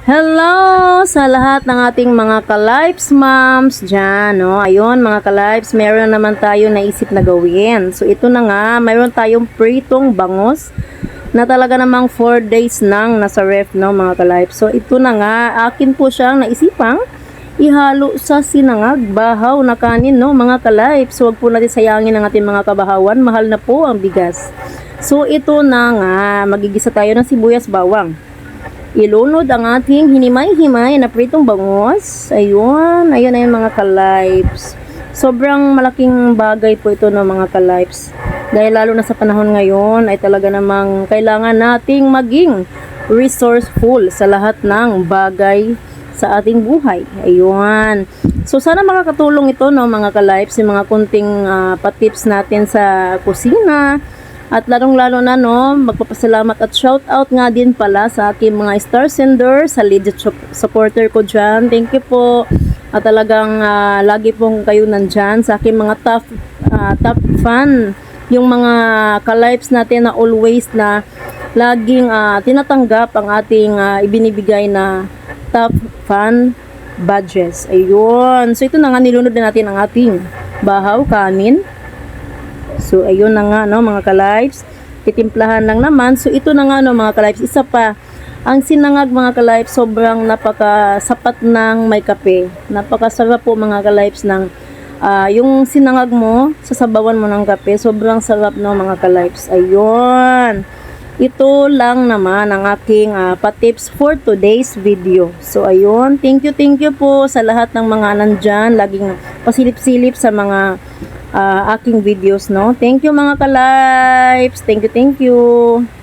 Hello sa lahat ng ating mga ka-lives moms dyan, no? Ayun, mga ka-lives, meron naman tayo naisip na gawin. So, ito na nga, mayroon tayong pritong bangus na talaga namang 4 days nang nasa ref, no, mga ka-lives. So, ito na nga, akin po siyang naisipang ihalo sa sinangag, bahaw na kanin, no, mga ka-lives. So, wag po natin sayangin ang ating mga kabahawan. Mahal na po ang bigas. So, ito na nga, magigisa tayo ng sibuyas bawang. Ilunod ang ating hinimay-himay na pritong bangus. Ayun, ayun mga ka-lives. Sobrang malaking bagay po ito ng mga ka-lives. Dahil lalo na sa panahon ngayon ay talaga namang kailangan nating maging resourceful sa lahat ng bagay sa ating buhay. Ayun. So sana makakatulong ito, no, mga ka-lives, yung mga kunting patips natin sa kusina. At lalong-lalo na, no, magpapasalamat at shout out nga din pala sa aking mga star sender, sa legit supporter ko dyan. Thank you po. At talagang lagi pong kayo nandyan sa aking mga top fan. Yung mga ka-lives natin na always na laging tinatanggap ang ating ibinibigay na top fan badges. Ayun. So ito na nga, nilunod na natin ang ating bahaw, kanin. So, ayun na nga, no, mga ka-lives. Titimplahan lang naman. So, ito na nga, no, mga ka-lives. Isa pa, ang sinangag, mga ka-lives, sobrang napakasapat ng may kape. Napakasarap po, mga ka-lives, ng yung sinangag mo, sasabawan mo ng kape. Sobrang sarap, no, mga ka-lives. Ayun. Ito lang naman ang aking patips for today's video. So, ayun. Thank you po sa lahat ng mga nandyan. Laging pasilip-silip sa mga aking videos, no. Thank you, mga ka-lives. Thank you.